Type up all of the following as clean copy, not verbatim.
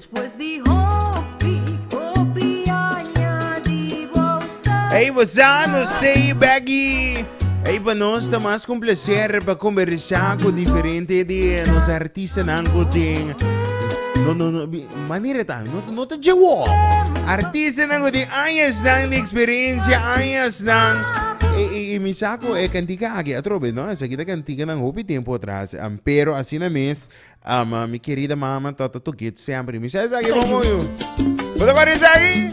Después de Hopi, Hopi añadivo sa. Hey, Bozano, stay baggy. Hey, para nós está mais com prazer para conversar com diferente de nos artistas não tem. No, maneira tá, não tá jewo. Artista não tem anos não de experiência, anos não. E me saco é cantiga aqui, atrobe, não? Essa aqui da cantiga não houve tempo atrás. Pero assim na mês, minha querida mama, tá toquete sempre. Me sabe aqui como eu. Pode agora isso aí?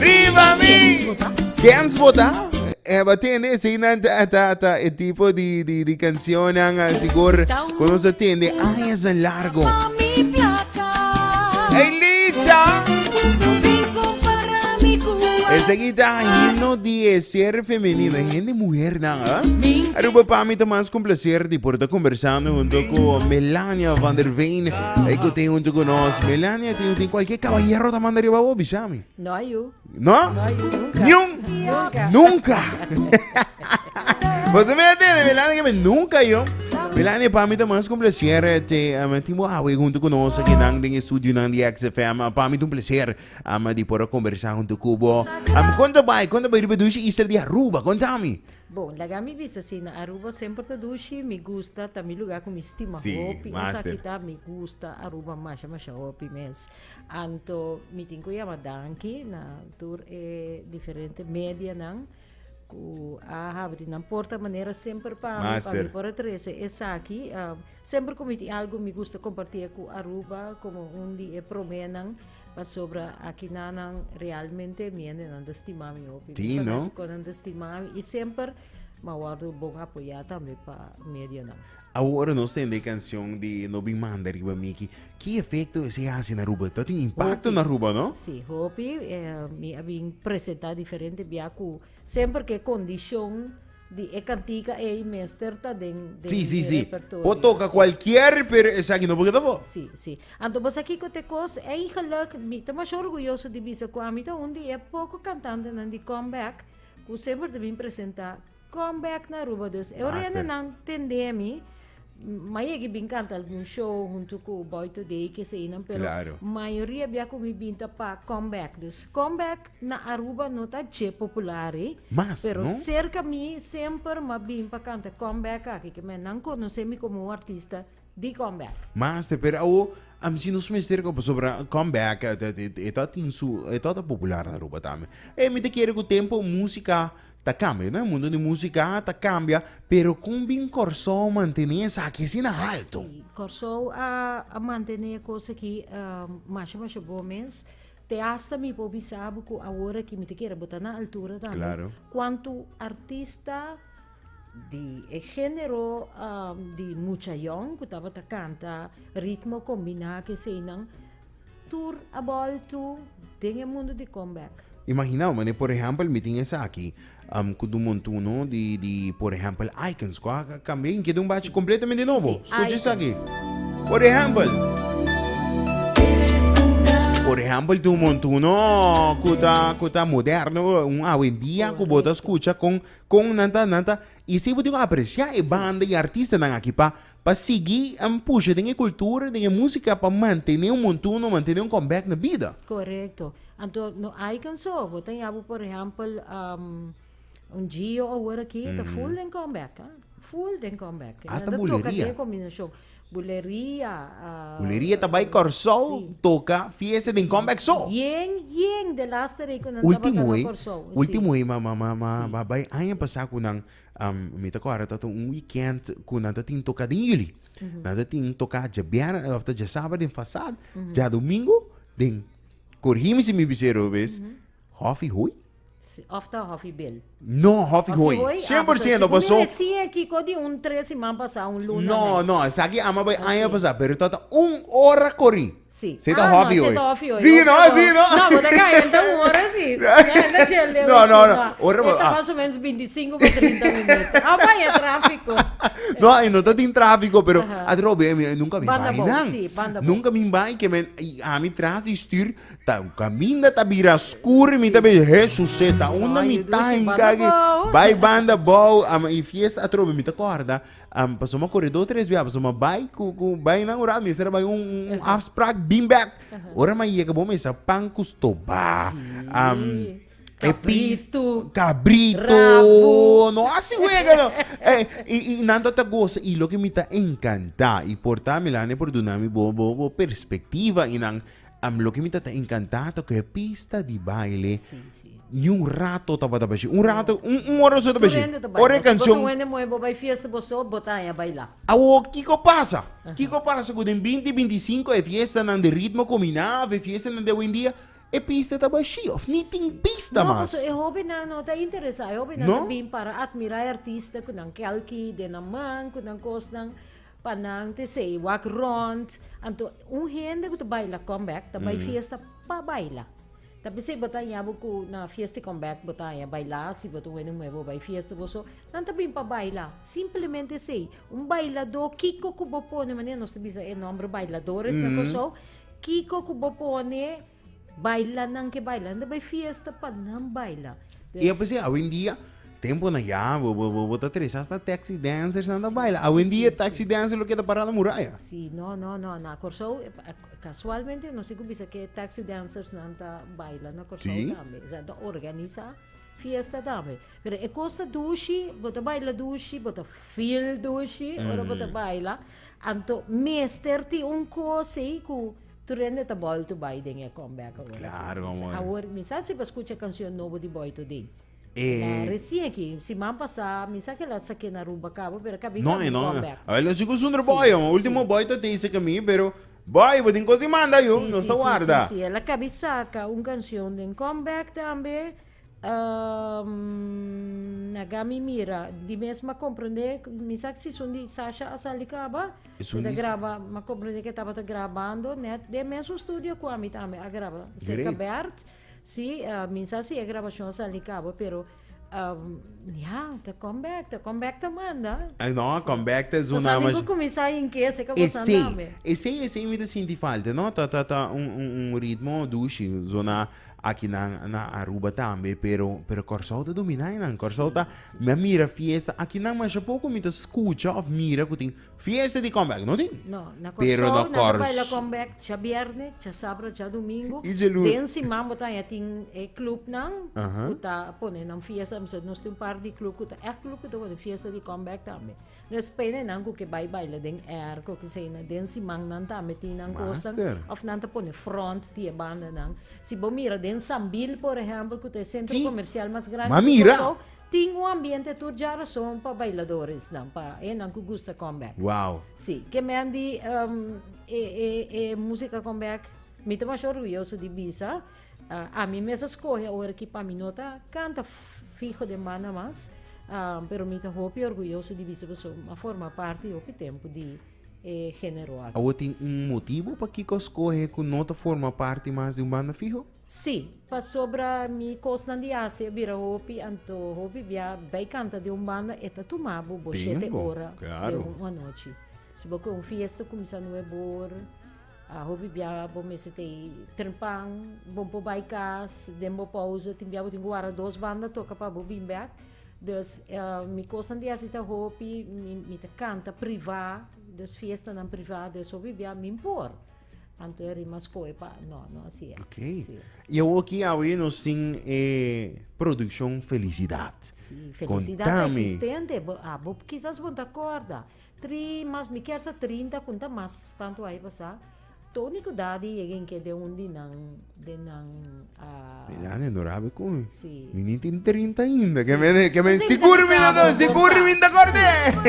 Riva mi! Quem se botar? Batende, sim, é tipo de canção que siguro quando se atende, anos em largo. Mami plata. Elisa! Bico para mi Cuba. Essa aqui tá hino de ser feminino, hino de mulher, não, ah? Aruba para mim também com prazer de por estar conversando junto com Melania Van der Veen. Aí que tem junto com nós. Melania, tem qualquer caballero da manda arriba, bisami. No hay you. Não? No hay you. Nunca. Nunca. Nunca. Você me entende, Melania, que nunca eu. Melania, para mim também com prazer de timo junto com nós aqui no estúdio da XFM. Para mim é um prazer de por conversar junto com o Conta vai repetir isso de Aruba, conta-me. Bom, lagami bisa assim, na Aruba sempre tá dushi, me gusta, tá mi lugar com me estima hopi, master. kita me gusta Aruba masha hopi mes. Anto meeting ko yama danki na tour diferente media nang ku habri não porta maneira sempre para mim por três essa aqui sempre cometi algo me gusta compartilhar com Aruba como dia promenang para sobre aqui nanang realmente miende não estimar me opi sim não quando estimar e sempre mawardo bom apoiar também para media não. Agora nós temos a canção de Nobi Mandari Miki. Que efeito esse hace na Aruba? Tem impacto na Aruba, não? Sim, hopi me havia apresentado diferente biaco sempre que condição de cantica e mestre tá den sim. Pode tocar qualquer pero essa aqui não pode dar. Sim. Então você aqui que te cos é geluk, me tá mais orgulhoso de bisa com a mim tá onde é pouco cantante na de comeback, que sempre te vim apresentar comeback na Aruba dos. Eu ainda não entendemi. Mas é que bem canta algum show junto com o Boy Today que se inam, pero claro. Maioria bia como binta para comeback. Dus comeback na Aruba não tá che popular, pero não? cerca mi sempre ma bim para canta comeback aqui que me não conhece me como artista de comeback. Mas pero se nos mister sobre comeback é toda popular na Aruba também. Me te quero que o tempo música tá cambia, né? O mundo de música tá cambia, pero com bem corso manter essa aqui assim na alto. Sim, corso a manter coisa aqui mais bom mês. Te hasta me pobi sabe que a hora que me te quer botar na altura também. Claro. Quanto artista de gênero de mucha young que tava canta ritmo combinar que sei não tour a volta tem o mundo de comeback. Imagina, mano, por exemplo, me tinha essa aqui, com um montuno de, por exemplo, icons, também, que é um bate completamente novo. Escute isso aqui. Por exemplo, de um montuno que tá moderno, hoje em dia, que você escuta com nanta, e se você apreciar a banda e artista aqui para seguir, puxa, tem a cultura, tem a música para manter um montuno, manter um comeback na vida. Correto. Então, no icon só, tem por exemplo, Gio agora aqui, tá full em comeback, full em comeback. Hasta buleria. Combinação. Buleria também corso, toca, fiesta de comeback só. Yang, de last day ko nang Último babay, ayan pa sa ko ng, mita ko ara tatong weekend ko na dating toka din yuli. Na dating toka jabian, after jasaba din fasad, ja domingo, din, corrime se me bisero, ves, Hofi Hui? After Hofi Bill. No, Hofi Hui. 100% passou. Sim, aqui ko di 13 semana passar, luna. No, sa aqui ama bay ayan pa sa, pero tata hora corri. Sì. Siete No, hobby siete hoy. hobby hoy. Sì, no, sì, no. No, ma da ora sì. Da celle No, hoy, no, sì, no. Ora Ora ah. más o menos 25 o 30 minutos. Ah, vai è traffico. No, è notato in traffico, però Aha. a trobe nunca mi Banda vai, bo, nang. sì, banda bo. Nunca mi vai che a mi trasi stuur, ta un cammina ta bira scuri, mi Sì. ta be Jesus ta una No, mi io ta dici in banda caghi. bo. Vai banda bow, i fiesta a trobe mi ta corda. Passoma corredor 3 via, passoma vai ku vai nang ora mi será vai um afspraak beanbag. Ora ma ia que bom essa pan custo ba. Cabrito. Cabrito. Rabo. Nossa, juega, no. E nanto ta gosta. E lo que me ta encanta. E portar-me lá, né, por donarme boa perspectiva. E nang, lo que me ta encantado que pista de baile. Sì, sì. E um rato tava da baixo. Um rato, hora só da Tu baixo. rende da Ora baila. Se canção. botu ene muevo vai fiesta boso botai a bailar. O Kiko passa. Kiko passa com 20, 25 é fiesta nang de ritmo combinado, é fiesta nang de hoje em dia. É pista da baixo. Of niet tem pista, No, mas. kasi hobby na no, ta interesa. Hobby na No? sabihin para admirar artista kunang kalki, de naman, kunang kos ng panang te say walk rond. Anto gente que tu baila comeback, ta bay fiesta pa baila. Tapi say botanya ko na fiesta comeback botanya baila, si botu wenu nuevo bay fiesta boso, nan tabing pa baila. Simplemente say, bailador Kiko Kubopone, maneno no sabi sa nombre bailadores na koso, Kiko Kubopone baila nang que baila, anda bay fiesta pa nang baila. E eu pensei, hoje em dia, tempo na ya, vou tá três, hasta taxi dancers anda baila. Hoje em dia, taxi dancer lo que tá parado na muralla. Sí, no, na Corso, casualmente, no sé cómo dice que taxi dancers nanta baila na Corso Sí. también, o sea, da organiza fiesta también. Pero e costa dushi, bota baila dushi, bota feel dushi, ora bota baila, anto meester ti un cose ku tu rende ta ball to buy den e comeback agora. Claro, amor. Agora, minsan se escucha canción novo di Boy Today. Eh, Recién aqui, se man passar, me sabe que ela saque na ruba cabo, pero acabei não, de não. comeback. Olha, se costume boy, o último boy tá disse que mim, pero boy, vou ter coisa manda eu, não está guarda. Sim, ela acabei saca uma canção de comeback também. Nagami mira, di mesma compreender, mi sa que se son di Sasha Asalicaba, da grava, ma compreender que estava gravando, net, de mesmo estúdio com a mim também, a grava, cerca aberto, sim, mi sa se a gravação Asalicaba, pero tá comeback tá manda. Não, comeback tá zona mas começar em que se que você sabe. Esse me senti falta, não? Tá ritmo duche, zona aqui na Aruba também, pero Corsauta domina, não? Corsauta me mira fiesta, aqui não, mas pouco me escuta ou mira que tem fiesta de comeback, não tem? Não, na Pero Corsauta, no na baila comeback, cha viernes, cha sábado, cha domingo, E de luz. den si mambo tayo ting club nang, kuta pone nang fiesta, nós tem par de club, kuta club kuta pone fiesta de comeback também. Nós pene nang que baila den que sei na den si mang nang também tin nang kostan, of nanta pone front die banda nang. Si bomira den Sambil, por exemplo, que é o centro comercial mais grande Mamira. tem um ambiente tudo já razão para bailadores, não, para não que gosta comeback. Uau. Sim, que me andi música comeback, me tô mais orgulhoso de bisa. A mim mesmo escolhe agora que para mim nota canta fijo de mana mas, pero me tô orgulhoso de bisa, a forma parte do tempo de gênero. Ou tem motivo para que escolhe que nota forma parte mais de um banda fijo? Sim, para sobra mi costa de Ásia, vira hopi, anto hopi via bem canta de banda e tomabo bo 7 horas de uma noite. Se boca fiesta começa no ebor, a hopi via bo mesete trempang, bom po baikas, dembo pausa, timbia bo tinguara 2 bandas toca para bo bimback. Dus mi costa de Ásia ta hopi, mi te canta privado, dus fiesta na privado, dus hopi via mi impor. Anto é rimas coisa, não assim é. Ok. Sim. E eu aqui hoje nós tem produção Felicidade. Sim, felicidade existente. Quizás vão te acordar. Mas me quer 30, conta mais tanto aí passar. Tônico dadi em que de onde não Milano, não sabe como. Sim. Menino tem 30 ainda, que me seguro me acorde.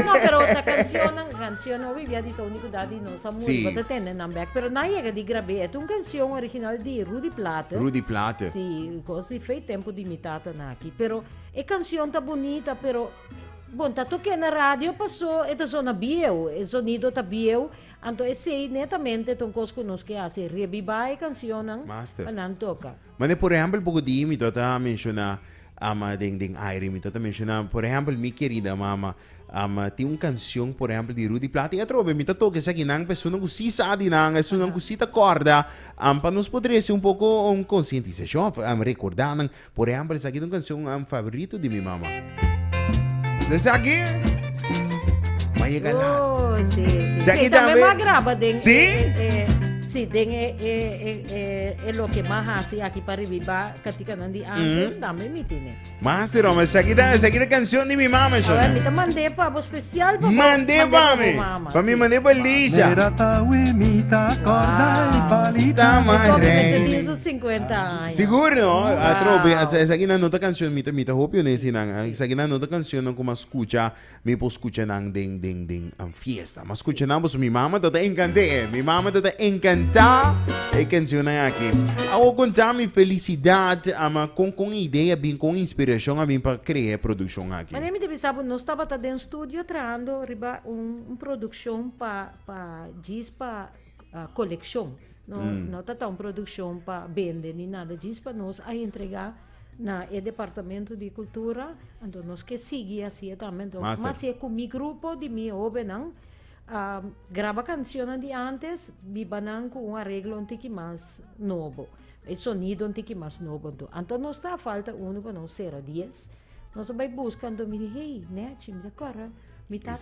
No, pero la canción no vivía de Tony Dadi no sa muy bata tenen back, pero na llega di grabe, è una canzone original di Rudy Plater. Rudy Plater. Sì, così fai tempo di imitata naki, pero è canzone ta bonita, pero bon, tanto che na radio passò e ta zona bieu, e sonido ta bieu, Então, esse netamente tão coisa nos que hace revivar a canção Master. não toca. Mas, por exemplo, pouco de mim, tá mencionar ding aire, me tá mencionar, por exemplo, minha querida mama, tem uma canção, por exemplo, de Rudy Plata, e trobe, me toca essa aqui, não, pessoa não se sabe, não, é não se corda, para nos poder ser um pouco um conscientização, recordar, por exemplo, essa aqui é uma canção favorito de minha mama. Essa aqui, vai ganar. Oh, sim. Essa aqui Sim, também também. mais grava, den. Sim? Sim, den é o que mais hace aqui para revivar, katika nandi antes, também me tem. Master, mas essa aqui é a canção de minha mama, isso. Agora, me tá mandei para o especial, Mandei para mim. Para mim, mandei para Lisa. Então, comecei desde os 50 anos. Seguro, no? Wow. Trobe, essa aqui na nota canção, mita hope yun nang. Essa aqui na nota canção, nang kuma escucha, me po escucha nang ding, ang fiesta. Mas escucha na po sa mi mama, tata encante, mi mama tata encanta, canção na aqui. Ako contar mi felicidade, ama com ideia, bem com inspiração, a bem para criar produção aqui. Mas me deve saber, nós estava dentro do estúdio trabalhando uma produção para coleção. Não está uma produção para vender nem nada disso, para nós a entregar na departamento de cultura, então nós que seguir assim também. Mas é com o grupo de mim, não grava canções de antes, vivam com um arreglo um pouco mais novo, o sonido um pouco mais novo. Então nós está falta para nós ser 10. Nós vai buscando, me diz, hey, né, me decora. Me tá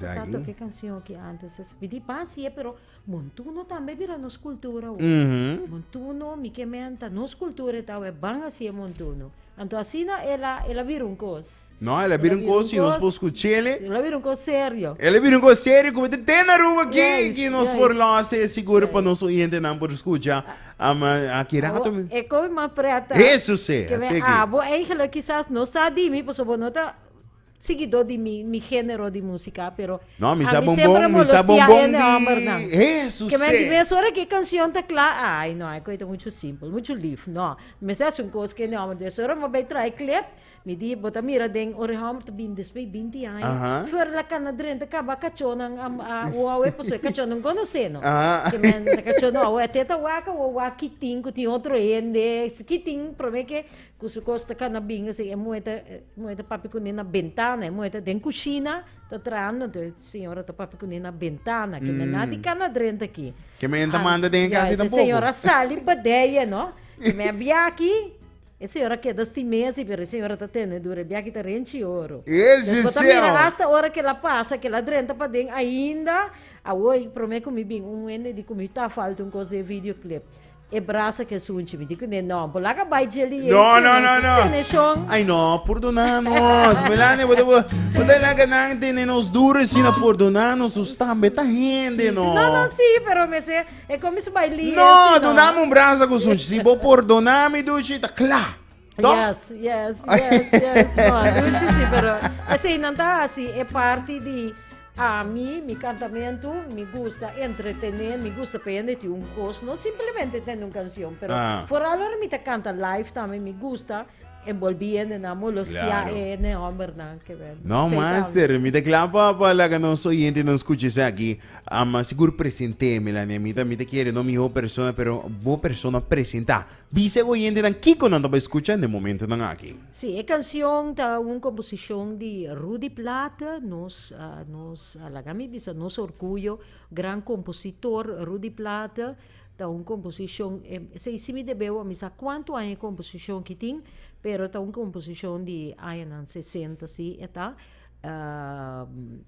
que canção que antes me di pasia pero montuno também vira nos cultura montuno me que menta nos cultura tá é bang assim montuno então assim ela vira cos não ela vira cos e nós podemos escutar ela vira cos sério como tem na rua aqui que nós por lá se seguro para nós ouvinte não por escutar aqui rato é como uma preta isso sim bo eigenlijk quizás não sabe me posso bonota seguidor de mi género de música, pero no, mi a mí siempre me molestia en el eso que me dice ahora que canción te clara, ay no, es coisa muito simples, muito live, no, me se hace un cosa que no, me dice ahora me voy a traer clip, me di bota mira den oriham te bin despe 20 anos, för la cana drente acaba cachonang uawe poso cachonang conocendo, que men cachono awe teta waka wa kiting ko ti outro ende, kiting prome que kusu costa cana binga se mueta papi ko na ventana, mueta den cucina, tá trando, senhora tá papi ko na ventana, que men nadi cana drente aqui. Que men manda den casa tampoco. Senhora sali badeia, no? Que me abia aqui. E senhora que das timesi, pero a senhora tá tendo dura bia que tá rente ouro. Isso sim. Mira hasta hora que ela passa, que ela drenta para dentro ainda, a oi promete comigo bem ende de comigo tá falta coisa de videoclip. E braça que sunchi me digo não, por lá que vai de ali. No. Ai não, perdonanos. Melane, pode lá que não tem nos duros se não perdonanos, os também tá rende, no. Não, sim, pero me se é como se vai ali. No, não dá um braço com sunchi. Se vou perdonar me duche, tá claro. Yes. No, duche sim, pero assim não tá assim, é parte de a mim, mi cantamento, me gusta entretener, me gusta prendere un coso, no simplemente tener una canción, pero por ahora me canta live también, me gusta envolviendo en molestia en hombre, que ver. No, master, me declapa para que nos oyentes nos escuches aquí, seguro presente, Melania, me te quiere, no mi persona, pero boa persona presenta. Vise oyente dan Kiko não estava escuchando de momento não aqui. Sim, a canção tá uma composição de Rudy Plata, nos alagami bisa nos orgulho, gran compositor Rudy Plata, tá uma composição, se me deveu a misa quanto é a composição que tem, pero tá uma composição de anos 60, sim, tá?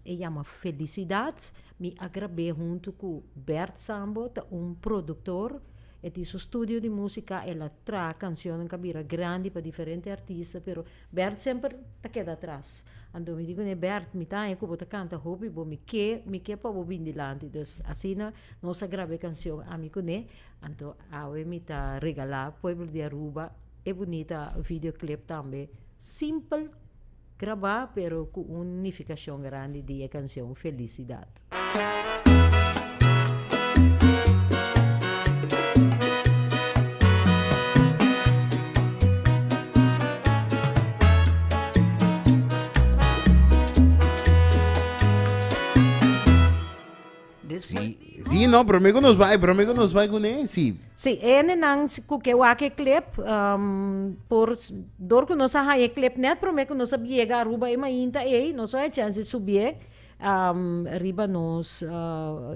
Chama Felicidade, me agravei junto com Bert Sambo, tá produtor. E il suo studio di musica e la tra canzoni cabira grandi per differenti artisti, però Bert sempre ta queda atrás. Ando mi dicono Bert mi ta e cubo ta canta hobby bo mi che pa bo bindi lanti, dus asina non sa grave canzone amico ne, ando awe mi ta regala pueblo di Aruba e bonita videoclip tambe simple grava però con unificazione grande di canzone Felicidade. no, pero me conosco con esse. Sim, ene nang que o ake clip por dor que nós a clip net pro me que nós biega aruba e mainta nós a chance subir riba nos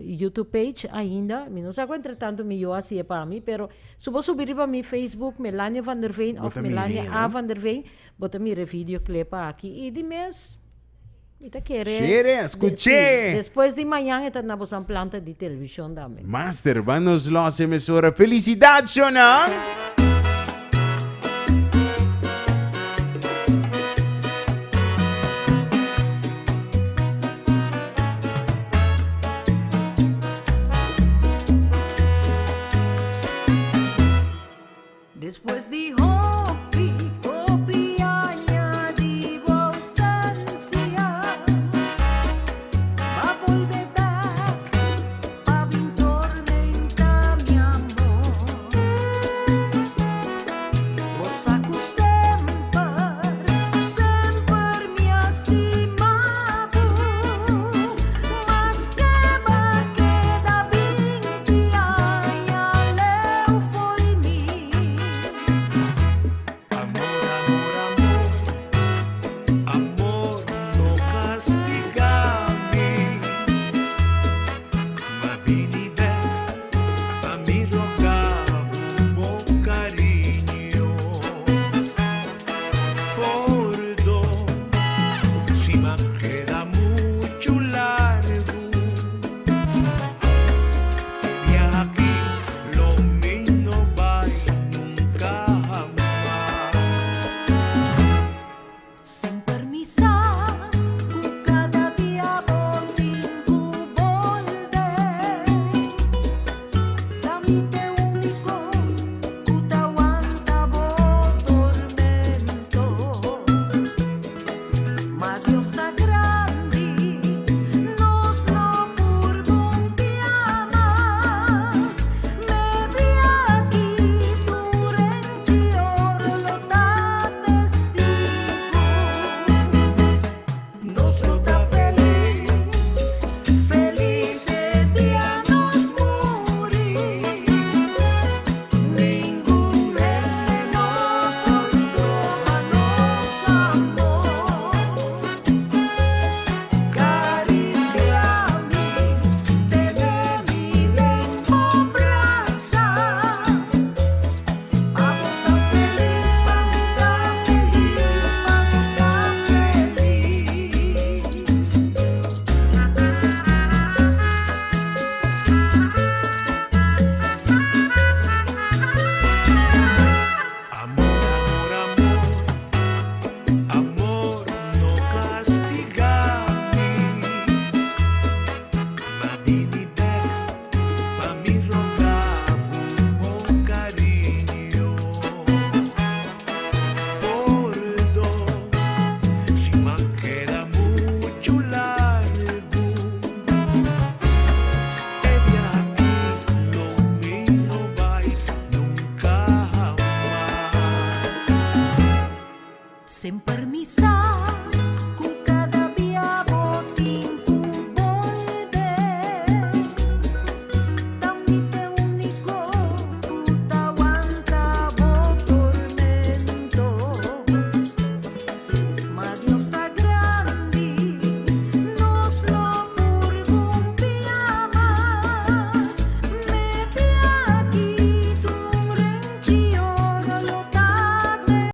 YouTube page ainda, mi não sei entretanto me eu assim para mim, pero subo subir riba mi Facebook Melania van der Veen of Melania A van der Veen, bota mi videoclip aqui e de mês ita Chere, escuché. Depois de manhã ita na bosan planta de televisão também. Master, vanos los emisora. Felicidades, Shona!